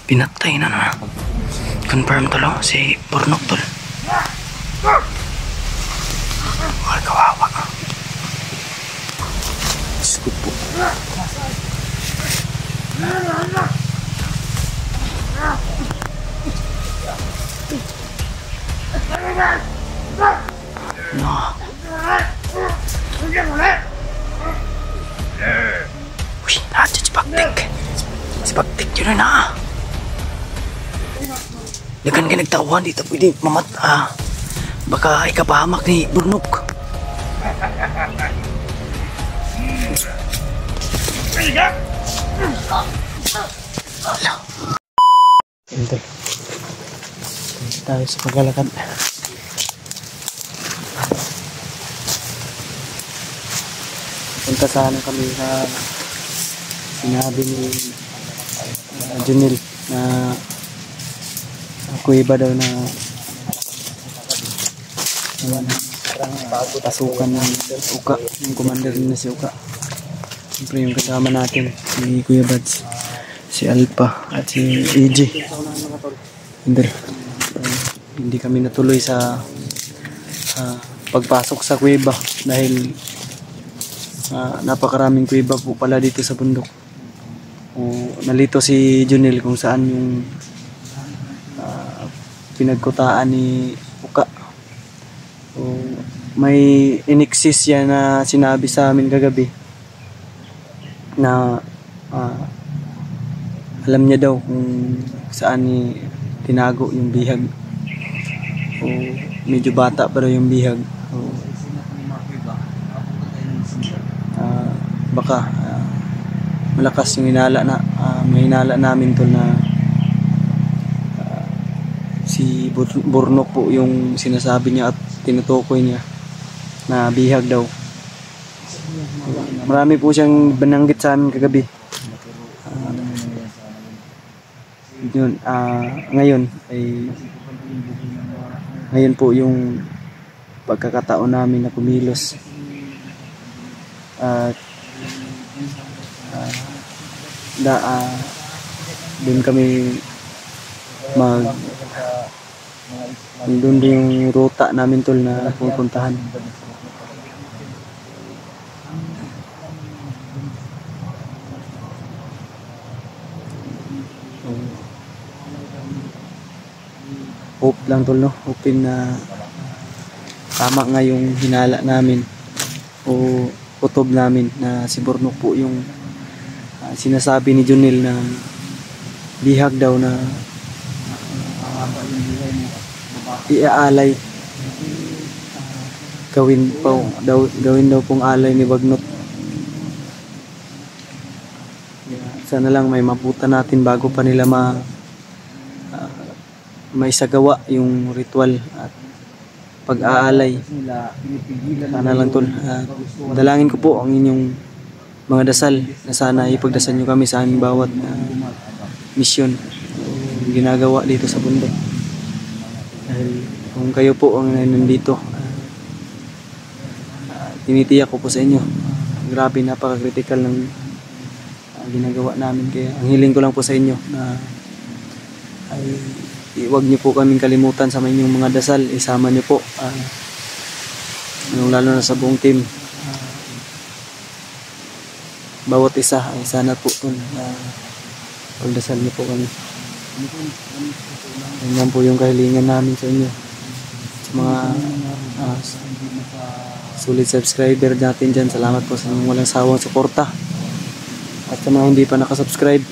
Pinatay na na. Confirm tol si Burnok tol. Ay kawawa. Scoop po. No. Uy, nandiyan si Baktik. Si Baktik yun na. Dagan ka nagtawan dito pwede mamata. Baka ikapahamak ni Burnok. Hala. Ito. Tayo sa paglalakad. Punta sana kami sa sinabi ni Junil na kuiba daw na pasukan ng Uka, yung commander na si Uka. Siyempre yung kasama natin si Kuya Bads, si Alpha at si EJ. Hindi kami natuloy sa pagpasok sa kuiba dahil napakaraming kuiba po pala dito sa bundok. Nalito si Junil kung saan yung pinagkutaan ni Uka. May inexist yan na sinabi sa amin kagabi na alam niya daw kung saan ni tinago yung bihag. Medyo bata pa daw yung bihag. Baka malakas yung hinala na may hinala namin to na si Burnok po yung sinasabi niya at tinutukoy niya na bihag daw. Marami po siyang bananggit sa amin kagabi. Ngayon po yung pagkakataon namin na kumilos at doon kami doon yung ruta namin tol na pupuntahan. Hope lang tol, no? Hoping na tama nga yung hinala namin o utob namin na si Burnok po yung sinasabi ni Junil na bihag daw na iaalay, gawin daw pong alay ni Bagnot. Sana lang may maputa natin bago pa nila maisagawa yung ritual at pag-aalay. Sana lang tol, dalangin ko po ang inyong mga dasal na sana ipagdasal nyo kami sa aming bawat misyon ginagawa dito sa bundok. Dahil kung kayo po ang nandito, tinitiyak ko po sa inyo, grabe napaka-critical ng ginagawa namin. Kaya ang hiling ko lang po sa inyo na ay huwag niyo po kaming kalimutan sa inyong mga dasal. Isama niyo po lalo na sa buong team, bawat isa ay sana po pagdasal niyo po kami. Yan po yung kahilingan namin sa inyo, sa mga solid subscriber natin dyan. Salamat po sa walang sawang suporta. At sa mga hindi pa nakasubscribe,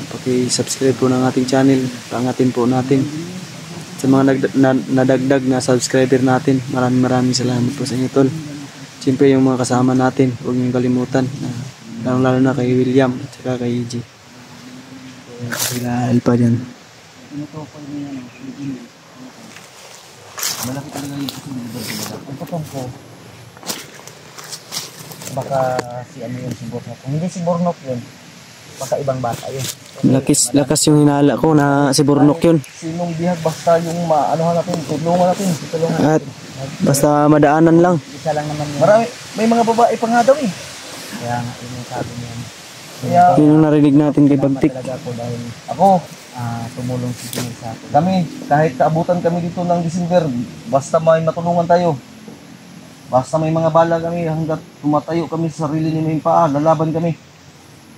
paki-subscribe po ng ating channel, paangatin po natin. Sa mga nadagdag na subscriber natin, maraming salamat po sa inyo tol. Siyempre yung mga kasama natin, huwag niyong kalimutan, lalo na kay William at saka kay EJ. Sila Alpha dyan. Malaki talaga yung ang potong ko. Baka si ano yun, si Burnok. Kung hindi si Burnok yun, baka ibang bata yun. Lakas yung hinala ko na si Burnok yun. Sinong bihag, basta yung maanohan natin, tulungan natin. At basta madaanan lang. Isa lang naman yun. Marami, may mga babae pa nga daw eh. Kaya nga, yun yung sabi niyan. Kaya, Yun ang narinig natin kay salamat Bagtik. talaga ako dahil Ako, tumulong si Junel sa akin. kami, kahit kaabutan kami dito ng December, basta may matulungan tayo. Basta may mga bala kami, hanggat tumatayo kami sa sarili ni may paa, lalaban kami.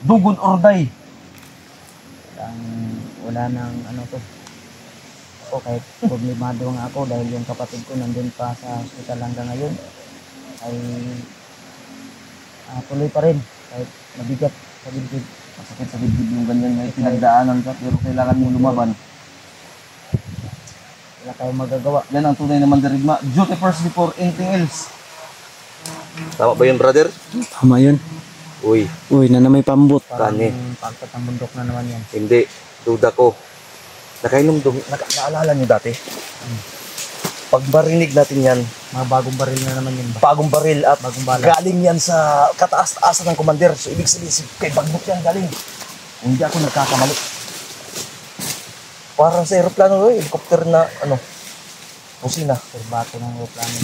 Dugod or die. Ang wala nang ano to. Ako kahit problemado nga ako dahil yung kapatid ko nandun pa sa hospital hanggang ngayon ay tuloy pa rin kahit mabigat sa dibdib. Masakit sa dibdib yung ganyan, may pinagdaanan ka, pero kailangan mo lumaban. Wala tayong magagawa. Yan ang tunay na mandirigma. Duty first before anything else. Tama ba yun, brother? Tama yun. Uy, Uy, na may pambot. Parang Kani. pagkat ng bundok na naman yan. hindi. Duda ko. Nakainom dumi. Naalala niyo dati? Pag marinig natin yan, Mga bagong baril na naman yun ba? bagong baril at Bagong bala. galing yan sa kataas-taasan ng commander. So, ibig sabihin, kay Bagbuk yan galing. Kung hindi ako nagkakamali. Parang sa aeroplano, helicopter na, pusina. Surbato ng aeroplano.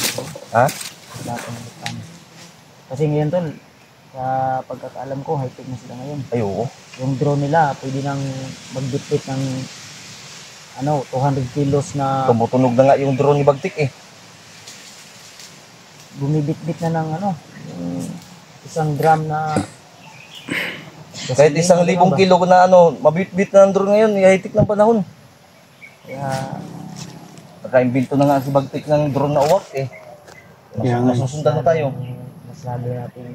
Ha? Surbato ng aeroplano. Kasi ngayon tol, sa pagkakaalam ko, high-tech na sila ngayon. Ay, oo. Yung drone nila, pwede nang magbitbit ng 200 kilos na Tumutunog na nga yung drone ni Bagtik eh. bumibitbit na ng yung 1 gram na Kahit 1,000 kilo na mabitbit na ng drone ngayon, high-tech ng panahon. Kaya Nakaimbento na nga si Bagtik ng drone na uwak eh. Kaya nga. Masusundan na tayo. mas lalo natin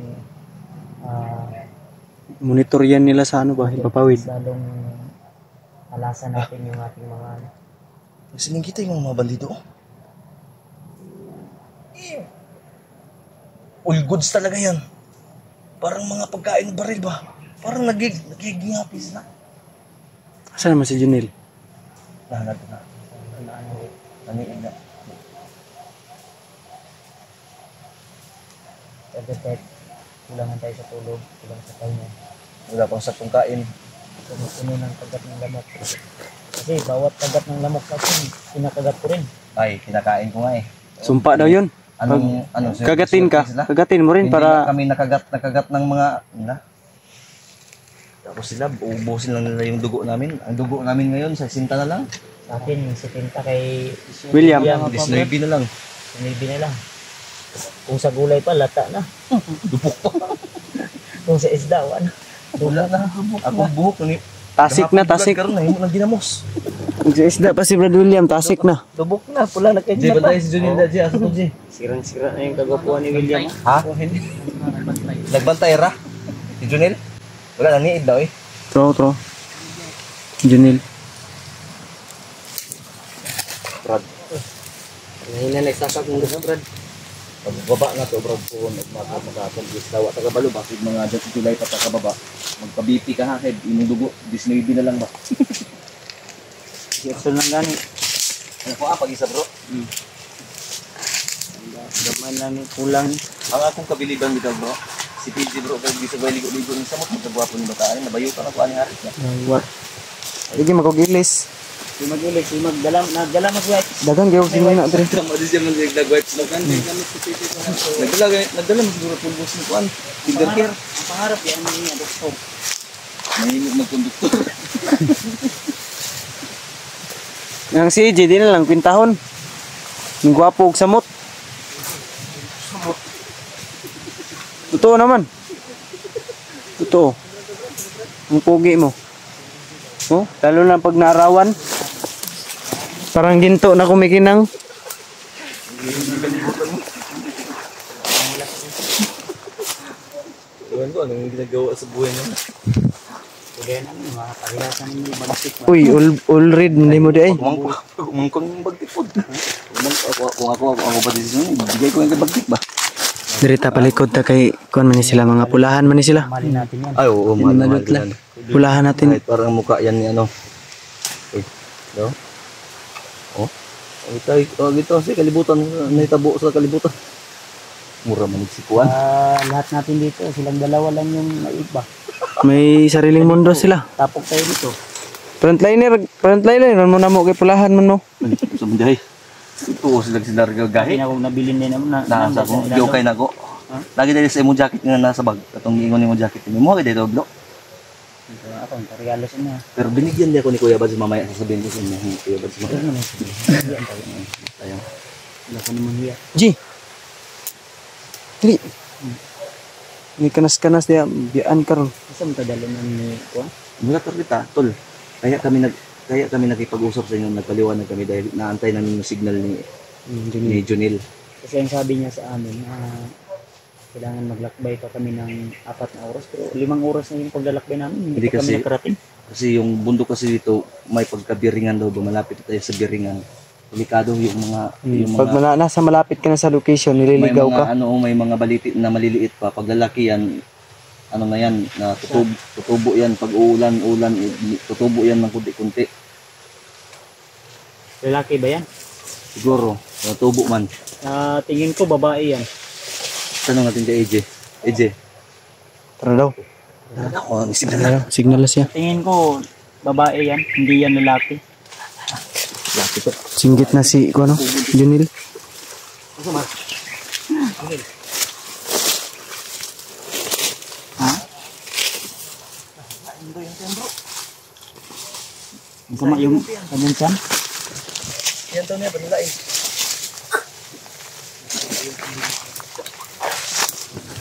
Monitor yan nila sa ba? Ipapawid. mas lalong alasan natin yung ating mga Siningkita yung mga bandido. All goods talaga yan. Parang mga pagkain ng baril ba? Parang nagigingapis sila. Saan naman si Junel? Nahanap na. Naniin na. kahit kulangan tayo sa tulog, kulang sa pahinga. Wala pang saktong kain. Puno ng kagat ng lamok. Kasi bawat kagat ng lamok sa akin, pinakagat ko rin. Ay, kinakain ko nga eh. Sumpa daw yun. Sir, Kagatin ka. sila? Kagatin mo rin Hindi na para... kami nakagat ng mga... Tapos sila, uubusin lang nila yung dugo namin. Ang dugo namin ngayon, sa sinta na lang. Sa akin, 70 kay William. Disnoybe na lang. Maybe na lang. Kung sa gulay pa, lata na. Dupok pa. Kung sa isda, wala. Wala na. Ako buhok. Tasik na, tasik. Karoon na, hindi mo nang ginamos. Isda pa si Brad William, tasik na. Dubok na, pula na kay Jay, ba tayo si Junil na, Jay? Asa to, Jay? Sirang-sira na yung kagwapuan ni William. Ha? Nagbantay ra? Si Junil? Wala, naniid daw eh. Tro. Junel. Brad. Ngayon na nagsasag ng gusto, Brad. Pagbaba na to, Brad, po. Magkakapag-gis daw. Tagabalo, bakit mga dyan July pa kakababa? Magpa-BP ka ha, head. Imong dugo. Disnoybe na lang ba? Sirso lang gani. Ano po pag-isa bro? Gaman lang yung kulang. Ang akong kabiliban dito bro, si PG bro, kaya di sa ligo-ligo ng samot, magkagwapo ni bataan, nabayo ka na po aning harit niya. What? Sige, makugilis. Si Magulik, si nagdala mag-white. Dagan kayo sinuna na rin. Tama din siya man nag-white smoke kan. Nagdala mo siguro pulbos ni kuan. Finger care. Ang pangarap yan ni doktor. Mahimog magkonduktor. Ang si AJ, di na lang kwintahon. Ang gwapo og samot. Totoo naman. Totoo. Ang pugi mo. Oh, lalo na pag naarawan. Parang ginto na kumikinang. Iwan ko, anong ginagawa sa buhay niya? Kaya na, mga parihasan mo yung bansik. Uy, all red hindi mo di ay. Kumangkon yung bagtipod. Kung ako ba desisyon, bigay ko yung bagtip ba? Dirita palikod ta kay kuan man ni sila, mga pulahan man ni sila. Mali natin yan. Ay, oo, Madot lang. Pulahan natin. Kahit parang mukha yan ni ano. Uy, no? Oh? Ito, sa kalibutan, naitabo sa kalibutan. Mura man si Kuan. Lahat natin dito, silang dalawa lang yung naiba. May sariling mundo sila. Tapok tayo dito. Frontliner mo na mo kay pulahan man mo. Sa munday. Ito sila Hindi gahit. na akong nabilin din naman Nasa ko, yung kay nako. Lagi dahil sa imong jacket nga nasa bag. Katong ingon imong jacket mo kay dito blo. Ito ako, regalo sa inyo. Pero binigyan niya ako ni Kuya Bads mamaya. Sasabihin ko sa inyo. Kuya Bads Ito mamaya. naman. Yan tayo. Tayo. Wala ko naman hiya. G. Dili. May kanas-kanas diya, biyaan karon. Kasi mo tadalo man ni Kuan? Mula kita, tol. Kaya kami nakipag-usap sa inyo, nagpaliwanag kami dahil naantay namin yung signal ni Junil. Kasi ang sabi niya sa amin na kailangan maglakbay pa kami ng 4 na oras. Pero 5 oras na yung paglalakbay namin. Hindi pa kami nakarating. Kasi yung bundok kasi dito, may pagkabiringan daw, malapit tayo sa biringan. Delikado yung mga Pag nasa malapit ka na sa location, nililigaw ka. may mga baliti na maliliit pa. Pag lalaki yan, ano na yan, na tutubo yan. Pag ulan, tutubo yan ng kunti-kunti. Lalaki ba yan? Siguro, tutubo man. Tingin ko babae yan. Tanong natin kay AJ. AJ. Tara daw. Ako, Signal na siya. Tingin ko babae yan, hindi yan lalaki. Singgit na si ano, Junil. Ha? Ang sama yung kanyang tiyan? Yan daw niya, banila eh.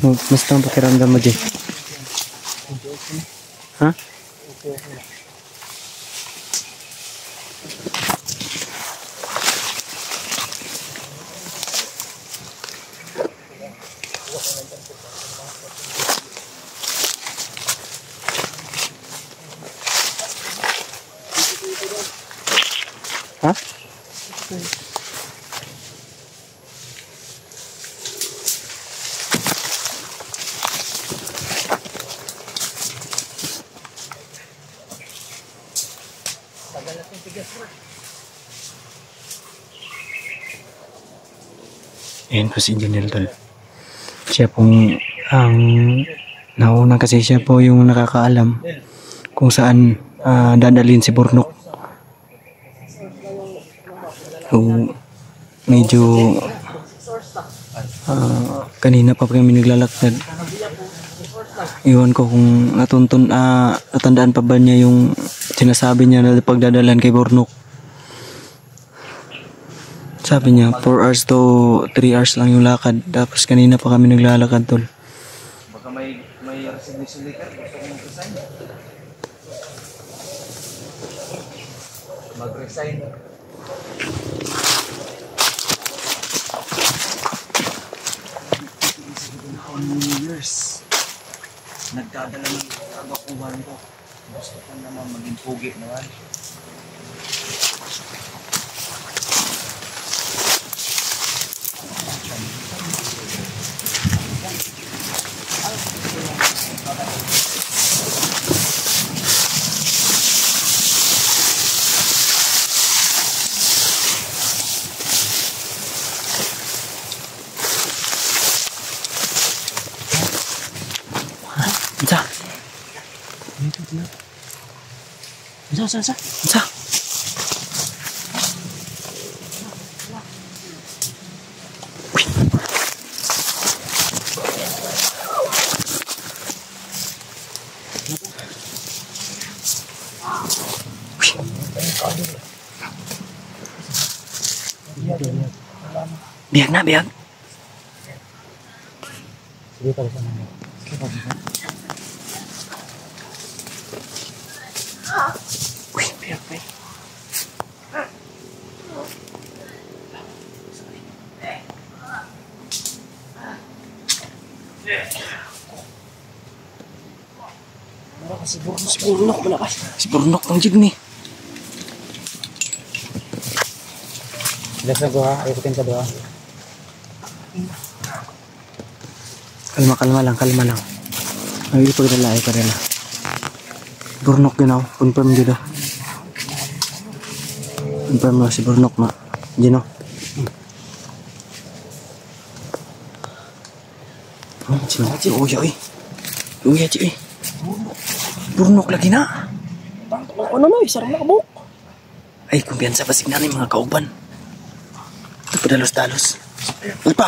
Basta ang pakiramdam mo, G. Ha? Ha? Ayan po si Junil tol. Siya pong ang nauna kasi siya po yung nakakaalam kung saan dadalhin si Burnok. So, medyo kanina pa kami naglalakad. Iwan ko kung natandaan pa ba niya yung sinasabi niya na pagdadalan kay Burnok. Sabi niya 4 hours to 3 hours lang yung lakad. Tapos kanina pa kami naglalakad tol. Baka may resignation letter, gusto mo mag-resign? Mag-resign. New years. Nagdadala ng kagapuhan ko. Gusto ko naman maging pugi naman. Sa. Biag na, biag. Sige pala sa mga. Uy, biag, biag. Si Burnok malakas. Si Burnok ng jig ni. Bilas na ko ha, ayukutin sa doha. Kalma lang. Ay, pagdala ka rin. Burnok ginaw, confirm dito. Confirm na si Burnok na. Gino. Uya, Burnok lagi na. Ano no, isarang nakabuk. Ay, kumpiyansa pa signan yung mga kauban. Ito pa dalos-dalos. Alpa!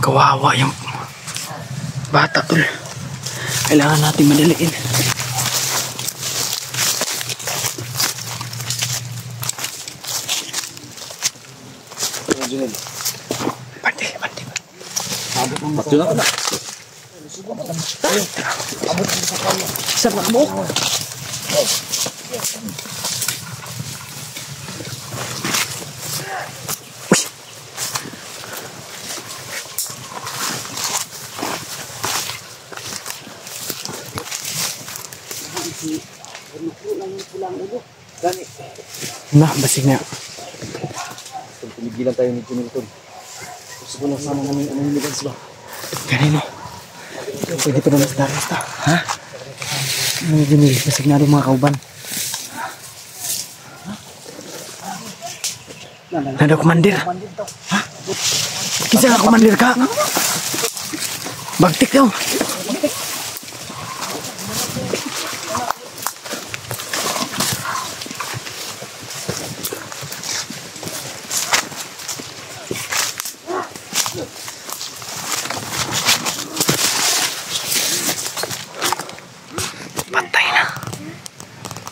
Kawawa yung bata, tol. Kailangan natin madaliin. Pati. Sarap mo. Nah, basig na. Pinigilan tayo ni Junil Tol. Gusto ko lang sana namin anong ba? Kanino? Pwede pa naman sa darasta. Ha? Ano yun, basig na rin mga kauban. Nada komandir. Ha? Kisa ka komandir ka? Bagtik daw. Patay na.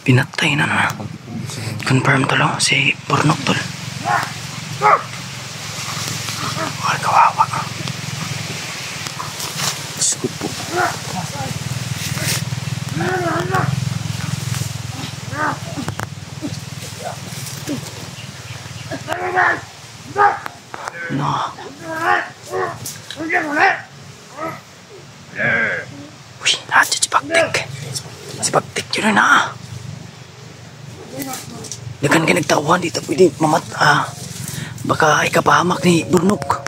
Pinatay na na. Confirm tol si Burnok tol. Wala kawawa. Scoop po. No. Uy, nandiyan si Bagtik. Si Bagtik yun na. Dagan ka nagtawan, dito pwede baka ikapahamak ni Burnok.